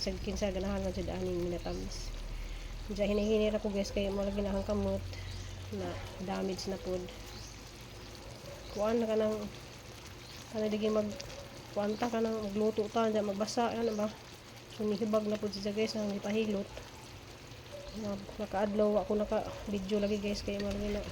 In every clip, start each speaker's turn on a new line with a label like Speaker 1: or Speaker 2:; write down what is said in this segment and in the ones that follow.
Speaker 1: sa kinsa ganahan man jud aning minatamis. Diya hinihinir ako guys kay mo lagi na kamot na damage na pod. Kuan na kanang digi mag kuanta kanang magluto ta diya magbasa ano ba. Hinihibag na pod siya guys nang ipahilot. Nakaadlaw ako naka video lagi guys kay mo lagi na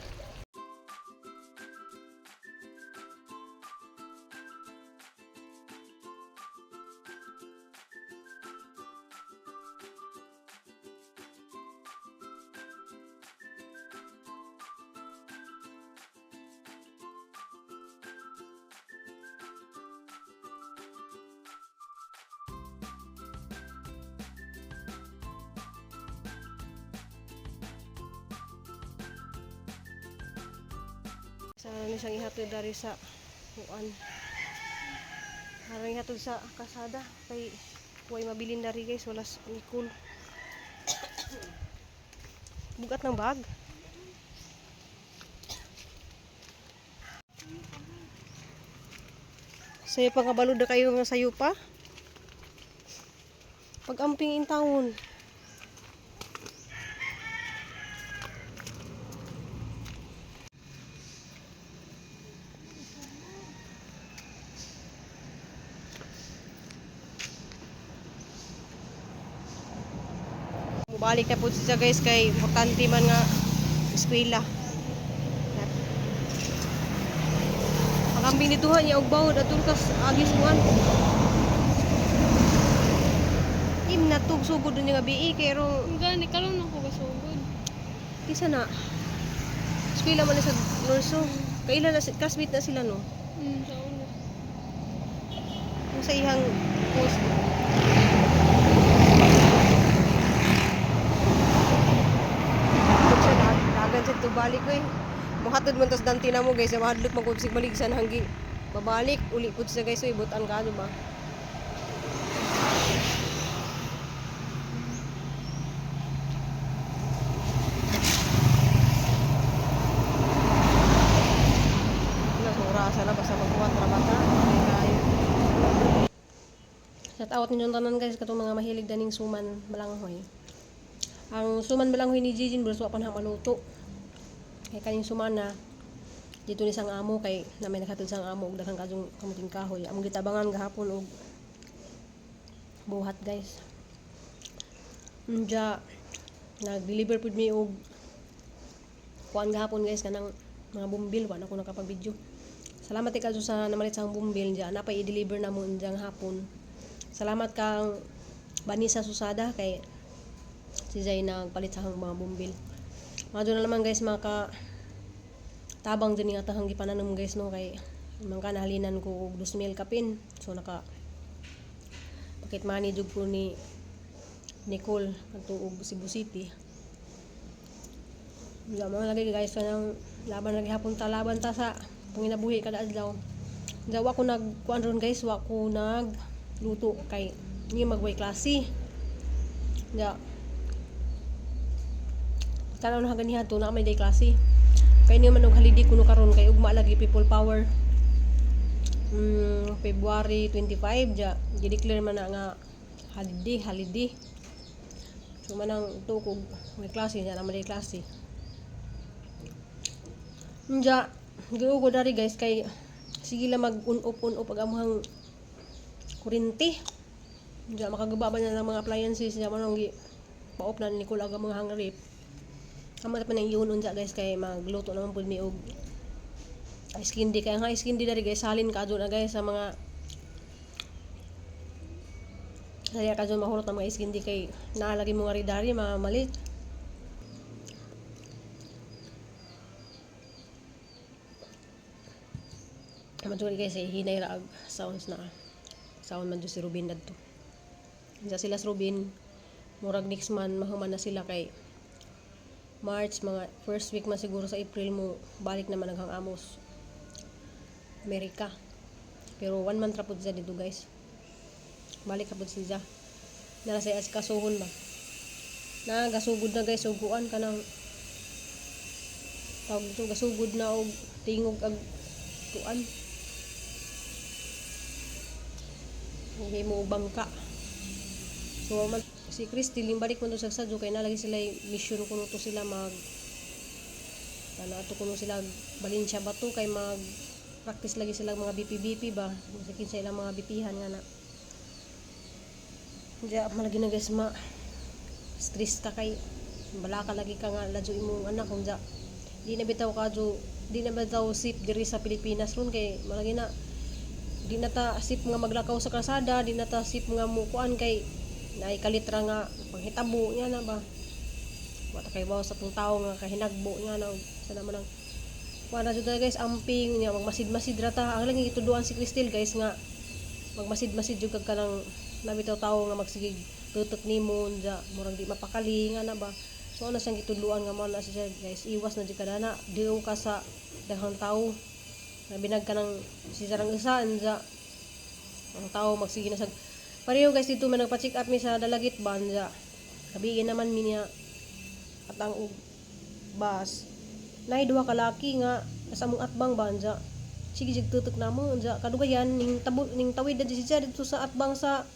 Speaker 1: sa nisang ihatod dari sa kuan. Harang ihatod sa kasada kay huwag mabilin dari guys, wala nikul. Bugat ng bag. Sayo pa nga balod na kayo nga sayo pa. Pag-amping in taon. Mubalik na po siya guys kay importante man nga eskwela. Pag-amping dituhan niya og bawod atul kas agis muan. Natug sugod din nga BI kay ro
Speaker 2: gani kalon ako gasugod.
Speaker 1: Kisa na eskwela man sa Lorso. Kailan na classmate na sila no?
Speaker 2: Sa ulo.
Speaker 1: Kung sa ihang post dagan sa tubalik ko eh. Muhatod man tas danti na mo guys, mahadlok magkubsig baligsan hanggi babalik uli pud sa guys, so ibutan ka ano ba? Sana basta magkuha trabata kayo. Shout out ninyong tanan guys katong mga mahilig daning suman balanghoy. Ang suman balanghoy ni Jijin bro so apan ha maluto. Kay kaning sumana dito ni sang amo kay na may nakatud sang amo og daghang kadtong kamuting kahoy. Among gitabangan gahapon og buhat guys. Unja nag-deliver pud mi og kuan gahapon guys kanang mga bumbil wa na ko nakapag-video. Salamat kay kadto sa namalit sang bumbil diyan na pa i-deliver na mo diyan hapon. Salamat kang Vanessa Susada kay si Zay nagpalit sa mga bumbil. Mado na naman guys maka tabang din nga tahang gipananom guys no kay mangka nahalinan ko og 2,000 kapin. So naka pocket money jud ko ni Nicole kadto og Cebu City. Diyan mo lagi guys kanang laban lagi hapon ta laban ta sa panginabuhi kada adlaw. Daw ako nagkuan ron guys, wa ko nagluto kay ni magway klase. Ya. Tanaw na ganiha to na may day klase. Kay ni man og holiday kuno karon kay ugma lagi people power. February 25 ja gi-declare man na nga holiday. So manang tukog may klase na may klase. Ja giugo dari guys kay sige lang mag-on-off pag amuhang kuryente. Diya makagaba ba na ng mga appliances diya man gi pa-off na ni Nicole aga mga hangrip. Kamat pa nang iunon diya guys kay magluto naman pud mi og ice candy kay ang ice candy dari guys salin ka na guys sa mga kaya ka dyan mahulot ng mga ice candy kay naalagay mo nga ridari mamalit. Matuli guys hinay raag sounds na sound man si Rubin dadto. Diya sila sa Rubin murag next month mahuman na sila kay March mga first week man siguro sa April mo balik naman naghang amos Amerika. Pero 1 month ra pud siya dito guys. Balik ra pud siya. Nara sa kasuhon ba. Nagasugod na guys og kuan kanang tawag dito gasugod na og tingog ag kuan. Hindi mo bangka. So si Christy limbalik man to sa sadyo kay nalagi sila mission kuno to sila mag ato kuno sila Valencia ba to kay mag practice lagi sila mga BP ba sakin sa ilang mga BPhan nga na diya malagi na guys stress ka kay bala ka lagi ka nga ladyo imong anak kung di na bitaw sip diri sa Pilipinas ron kay malagi na di na ta sip nga maglakaw sa kalsada di na ta sip nga mukuan kay naay kalitra nga panghitabo nya na ba wata kay bawo sa pung tawo nga kahinagbo nya na sana man ang wala jud guys amping nya magmasid-masid rata ang lang ituduan si Cristel guys nga magmasid-masid jud kag kanang nabitaw tawo nga magsigig tutok nimo ja murag di mapakali nga na ba so ana siyang gitudluan nga mao na siya guys iwas na jud kada na diyo ka sa daghang tawo na binag ka ng sisarang isa anja ang tao magsige na sa pareho guys dito man nagpa-check up mi sa dalagit banja kabiin naman mi niya at ang bus nay duha ka laki nga sa among atbang banja sige jig tutok namo anja kadugayan ning tawid siya dito sa atbang sa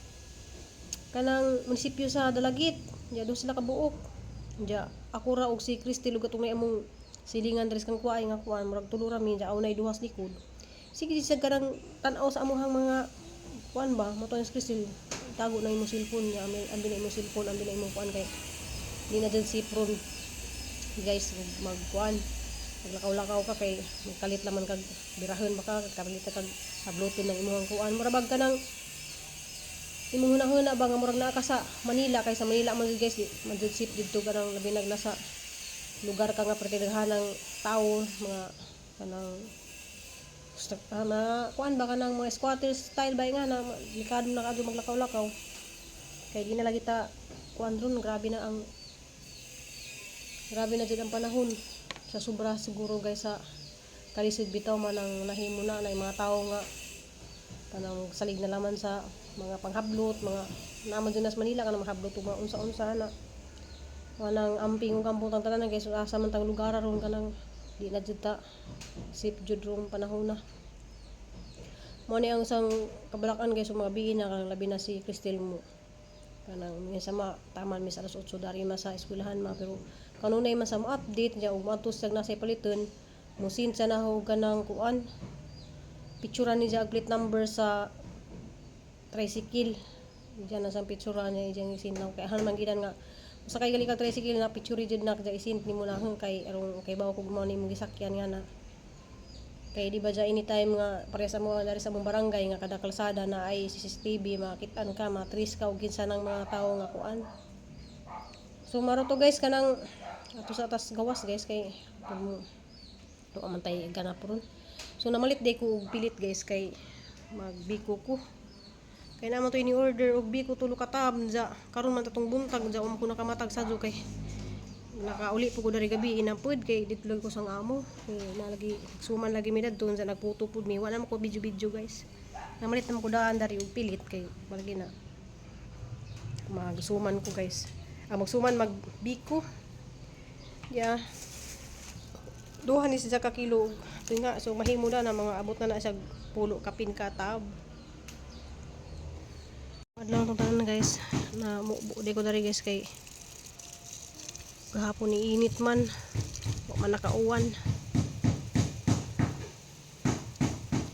Speaker 1: kanang munisipyo sa dalagit ja do sila kabuok ja ako ra og si Christy lugat ug among silingan dres kang kuay nga kuan murag tulo ra mi ja aunay duhas likod sige siya karang tan-aw sa amuhang mga kuan ba mo to ni Christy tago na imong cellphone niya ambi na imong cellphone ambi na imong kuan kay di na dyan si Pron guys magkuan maglakaw-lakaw ka kay magkalit naman kag birahon baka kapalit kag hablutin ng imong kuan murabag ka ng imong hunahuna ba nga murag naa ka sa Manila kay sa Manila man guys di man jud sip didto ka nang labi nasa lugar ka nga pertinaghan ng tao mga kanang kuan ba kanang mga squatter style ba nga na likado na kadto maglakaw-lakaw kay di na lagi ta kuan ron grabe na jud ang panahon sa sobra siguro guys sa kalisod bitaw man ang nahimo na mga tao nga kanang salig na laman sa mga panghablot mga naman dyan sa Manila ka na mahablot mga unsa-unsa na wanang amping ug kampong tanan guys asa man tang lugar ron kanang di na jud ta sip jud rong panahon na mo ni ang sang kabalakan guys mga biin na kanang labi na si Cristel mo kanang minsan taman mis alas 8 dari sa eskwelahan pero kanunay man sa mo update niya ug matus sa nasa paliton mo sinsa na ho kanang kuan picturean ni jag plate number sa tricycle diyan na sa picturean niya ijang isinaw kay han man gidan nga sa kay gali ka tricycle na picture jud na kay isin nimo na kay arong kay bawo kog mo nimo gisakyan nga na kay di ba ja anytime nga pare sa mo dari sa mong barangay nga kada kalsada na ay CCTV makita-an ka matris ka og kinsa nang mga tawo nga kuan so maro to guys kanang ato sa atas gawas guys kay to amantay ganap ron so namalit day ko og pilit guys kay magbiko ko kay naman to ini order og biko tulo ka tab ja karon man tatong buntag ja ko nakamatag sadyo kay nakauli po ko dari gabi inampod kay ditulog ko sang amo kay nalagi suman lagi mi dadton sa nagputo pud mi wala man ko video guys namalit naman ko daan dari og pilit kay malagi na magsuman ko guys magsuman magbiko ya duha ni sa ka kilo so nga so mahimo na mga abot na siya pulo kapin ka tab adlaw tong tanan guys na di ko dari guys kay gahapon ni init man wa man nakauwan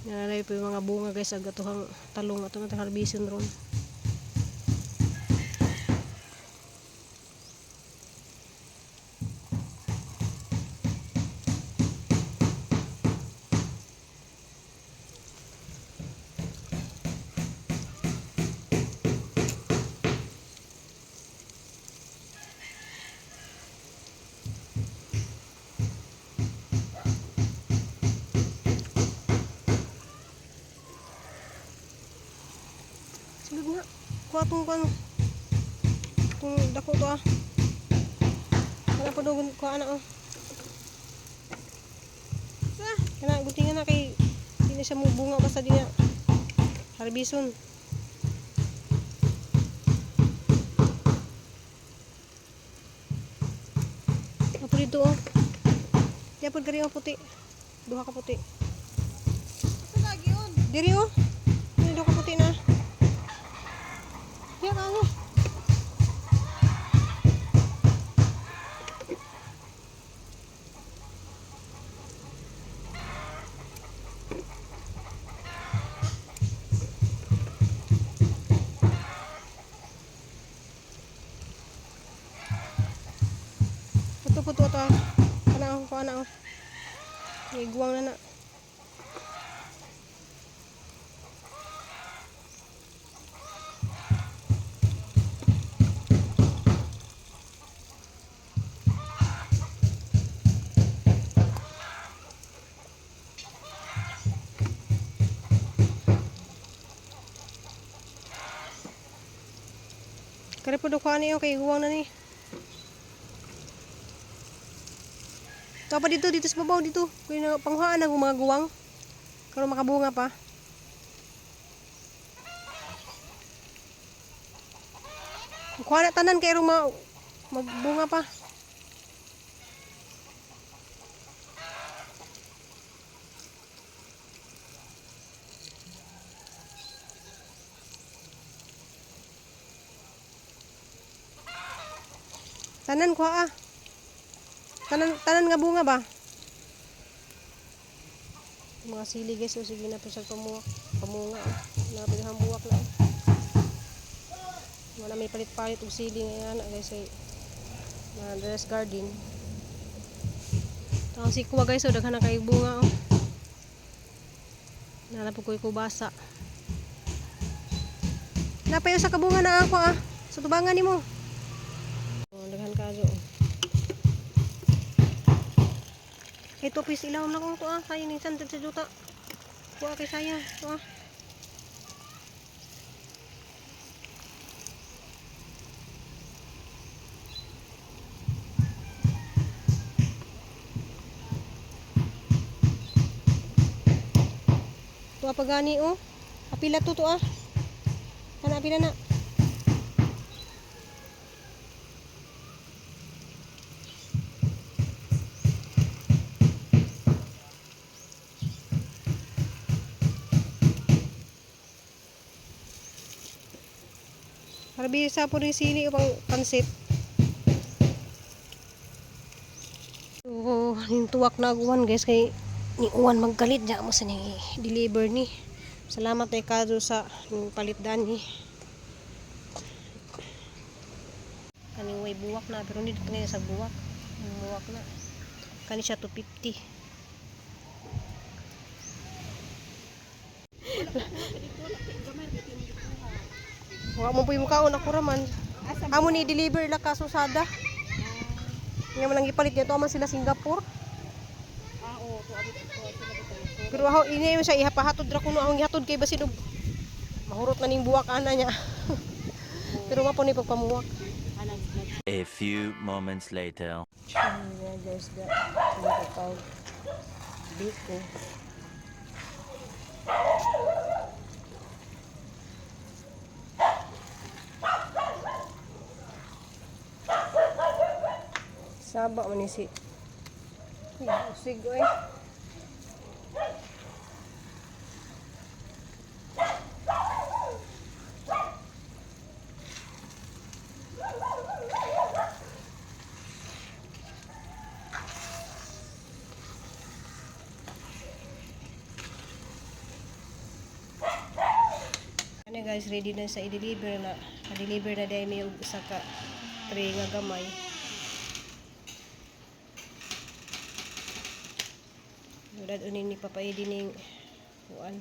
Speaker 1: naray po yung mga bunga guys aga tuhang talong ato na harbisin ron sulod na kuha tong dako to wala pa doon kuha na kana guntingan na kay di na siya mubunga basta di na harbison apo dito diapod kari puti duha ka puti asa lagi yun diri duha ka puti na ya ano po to ata. Kana ko ana. Iguang na na. Kaya po do kuha niyo kay iguang na ni. Ito pa dito sa babaw dito. Kaya panghuaan ang mga guwang. Karon makabunga pa. Kuha na tanan kay magbunga pa. Tanan kuha ah. Tanan nga bunga ba? Mga sili guys, so sige na po sa pamunga. Napilihang buwak na. Wala may palit-palit og sili ngayon guys ay dress garden. Tawang sikwa guys, so daghan na kay bunga oh. Nala po ko'y kubasa. Napayo sa kabunga na ako ah. Sa tubangan nimo. Oh, daghan kaso oh. Ito pis ilawom lang ko to ah. Kaya ning santed sa juta. Kuha kay saya. To ah. To apa gani oh. Apila to ah. Kana apila na. Para bisa po rin sili upang pansit. So, yung tuwak na aguan guys kay ni uwan magkalit dyan mo sa ni deliver ni. Salamat ay kado sa palitdan ni. Kaning way buwak na pero hindi kanina sa buwak. Yung buwak na. Kani siya 250. Wa mo po yung kaon ako raman. Amo ni deliver la kasusada. Nga man lang gipalit niya to man sila Singapore.
Speaker 2: Oo, to abot ko sila dito.
Speaker 1: Pero ako ini siya ihapahatod ra kuno ang ihatod kay basin og mahurot na ning buwak ana niya. Pero wa po ni pagpamuwak.
Speaker 3: A few moments later.
Speaker 1: Yeah, guys, that tinatawag biko. Saba man ni si. Usig oy. Ano guys, ready na sa i-deliver na. Na-deliver na dahil may isa ka tray nga gamay. Dad unin ni papaidi ning kuan.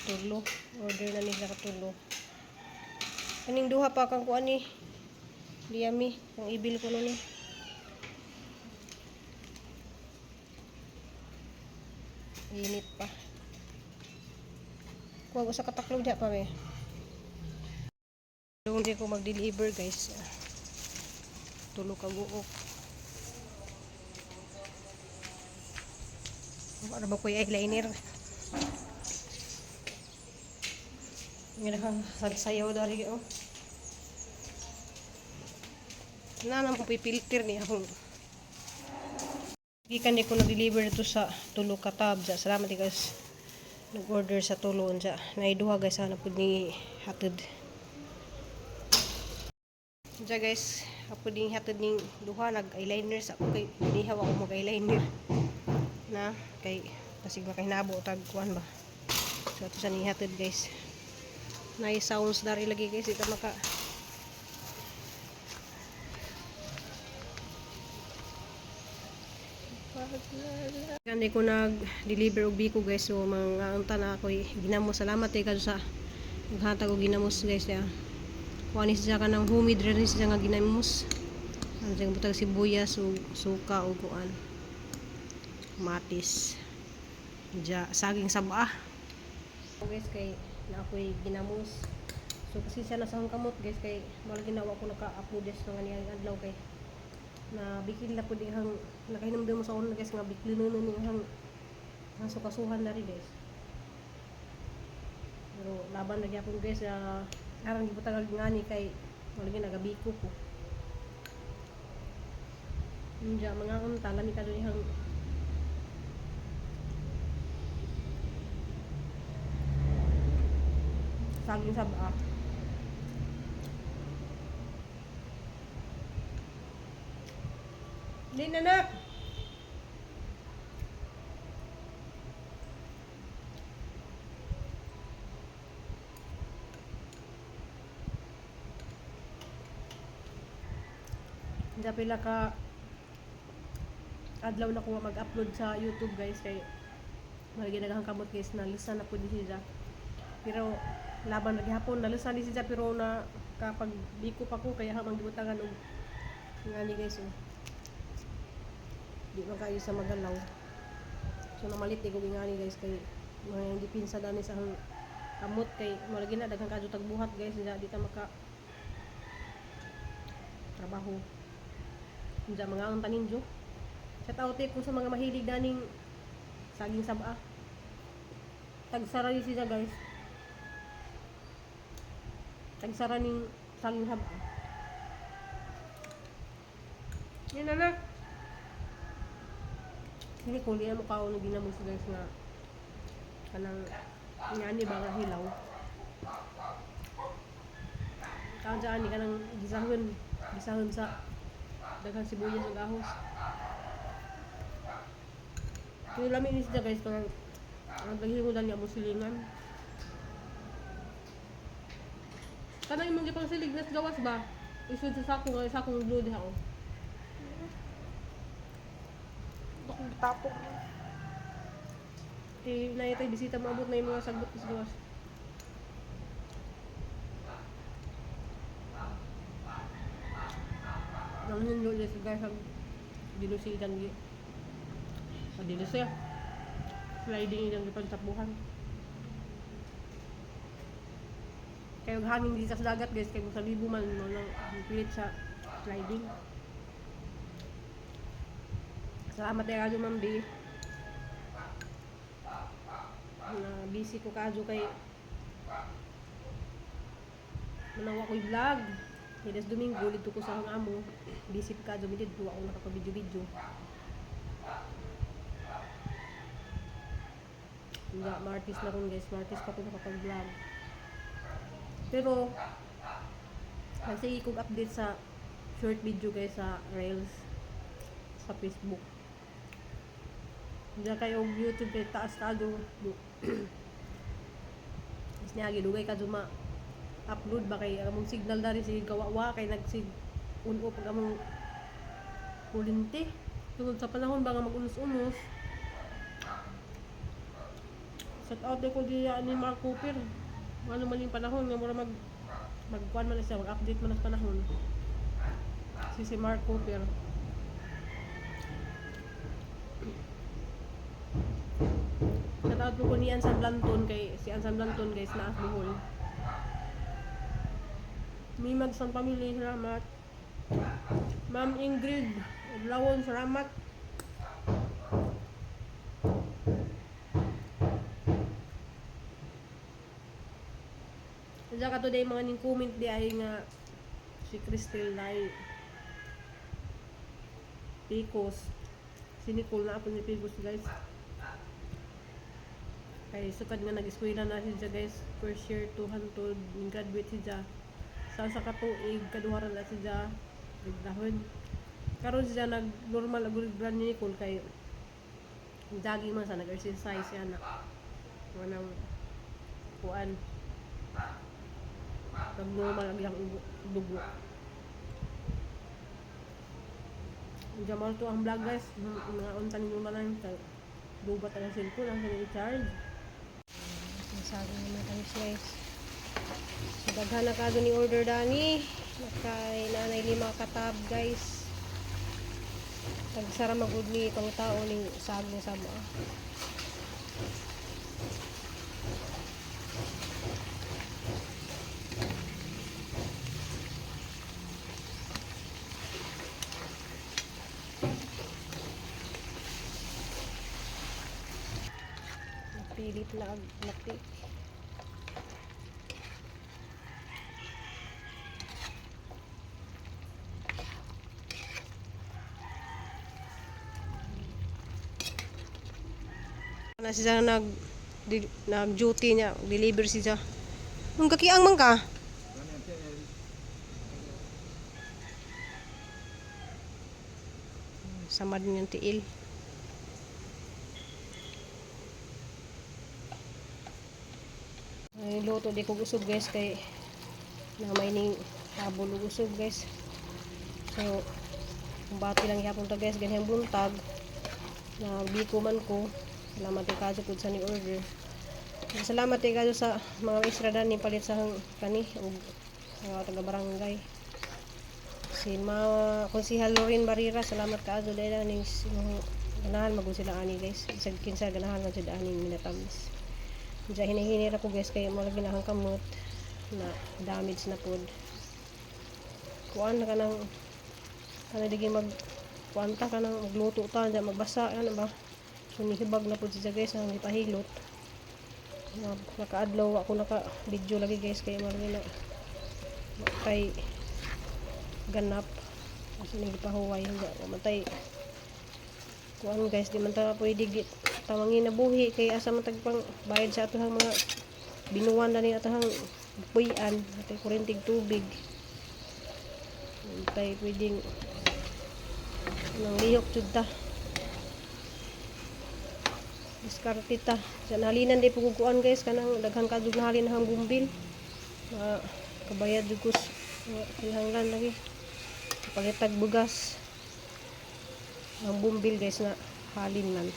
Speaker 1: Tulo. Order na nila ka tulo. Kaning duha pa kang kuan ni. Liyami, kung ibil ko nun ni. Init pa. Kuha ko sa kataklog dyan pa may. Doon din ko mag-deliver guys. Tulo ka guok. Para ba ko yung eyeliner? Ngayon kang sagsayaw dari oh. Nanan po pipilter niya akong. Gikan di ko na-deliver ito sa tulo ka tab. Salamat guys. Nag-order sa tulon sa naiduha guys sana pud ni hatid. Diya guys, ako din hatid ning duha nag-eyeliner sa ako kay nihaw ako mag-eyeliner na kay basig makahinabo tag kuan ba. So ato sa ni hatid guys. Nay sounds dari lagi guys ita maka Hindi ko nag-deliver og biko guys, so mga unta na ako ginamos. Salamat kayo sa naghatag og ginamos guys ya. Kuha ni siya ka ng humid rin siya nga ginamos. Ano siya butang sibuyas o suka o kuan. Matis. Ja saging sabah. Guys kay na ako'y ginamos. So kasi siya na sa kamot guys kay wala ginawa ko naka-upload des nga niyang adlaw kay na bikil na po di hang nakahinamdam mo sa una guys nga bikil na ni hang sukasuhan na rin guys. Pero laban na gyapon guys arang gibutang ngani kay wala ginagabiko ko. Hindi mga unta lami ka doon hang saging sabah. Din anak. Hindi pila ka adlaw na ko mag-upload sa YouTube guys kay malagi naghang kamot guys na lista na po di siya. Pero laban lagi hapon nalusan di siya pero na kapag biko pa ko kaya hamang gibutangan og ngani guys oh. Di man kayo sa magalaw. So namalit ko ngani guys kay mga hindi pinsa dani sa kamot kay malagi na daghang kadto tagbuhat guys di ta maka trabaho. Unsa mga ang taninjo. Shout out ko sa mga mahilig daning saging sabah. Tagsara ni siya guys. Tagsara ning saging sabah. Yan anak. Hindi ko liya mo kao na ginamos guys nga kanang ngani ba nga hilaw. Kao dyan ni kanang gisahon sa daghang sibuyas ug ahos. Kaya lami ni siya guys kanang ang paghimudan niya mo silingan. Kanang imong gipang silig nas gawas ba? Isud sa sakong blue diha oh.
Speaker 2: Bakong tapok.
Speaker 1: Na ito'y bisita maabot na yung mga sagot sa gawas. Nang yun yun guys ang dilusi ilang sa dilusi sliding ilang ipagtapuhan. Kaya hangin di sa dagat guys kaya kung sa libo man mo nang pilit sa sliding. Salamat kay Radyo Mambi. Na busy ko kadyo kay manawa ko'y vlog. Hidas Domingo dito ko sa hang amo. Busy ko kadyo midid ko ako nakapag-video. Nga martis na ron guys, martis pa ko nakapag-vlog. Pero nagsige kong update sa short video guys sa Reels sa Facebook. Diyan kayo YouTube kay taas kadyo. Is niya gidugay kadyo upload ba kay among signal dari si gawa kay nagsig uno pag among kuryente. Tungod sa panahon ba nga mag-unos-unos. Shout out ko diya ni Mark Cooper. Ano man yung panahon nga mura magkuan man siya, mag-update man sa panahon. Si Mark Cooper. Shout out ko ni Ansan Blanton kay si Ansan Blanton guys na Bohol. Mimag sa pamilya, salamat. Ma'am Ingrid Lawon, salamat. Diyan ka today mga ning comment di ay nga si Crystal Lai Picos si Nicole na ako ni Picos guys kay sukad nga nag-eskwela na siya guys first year 200 graduate siya sa katuig kaduharan na siya nagdahon karon siya nag normal agud ni Nicole kay jogging man sa nag-exercise siya na manang kuan nag-normal ang iyang dugo. Jamal to ang vlog guys. Mga untan yung manan. Dubat ang cellphone. Ang i-charge. Sabi naman kami guys. So, daghan na ka ni order dani. Kay nanay 5 katab guys. Tagsara magud ni pang tao ning saging sama. Pilit na aglaki. Na siya nag duty niya, deliver siya. Ang kakiang man ka? Samad niyang tiil. Ay luto di ko usog guys kay na may ning habol ug usog guys. So kung bati lang yapon ta guys ganyan buntag na biko man ko. Salamat kay kaso pud sa ni order. Salamat kay kaso sa mga extra ni palit sa kani ug mga taga barangay. Si mga konsehal Lorin Barrera, salamat kaso dahil ning ganahan magud sila ani guys. Isag kinsa ganahan man jud ani minatamis. Diya hinihinira ko guys kay mga ginahang kamot na damage na pod. Kuan na kanang digi mag kuanta kanang magluto ta diya magbasa ano ba. So nihibag na pod siya guys ang ipahilot. Nakaadlaw ako naka video lagi guys kay mga na kay ganap kasi nagipahuway hindi matay kuan guys di man ta pwede tawangin na buhi kay asa man tagpang bayad sa atohang mga binuwan na ni atohang puy-an atay kurentig tubig tay pwedeng nang lihok jud ta diskarte ta sa nalinan di pugukuan guys kanang daghang kadug na halin hang bumbil kabayad jud kus kinahanglan lagi pagitag bugas ang bumbil guys na halin man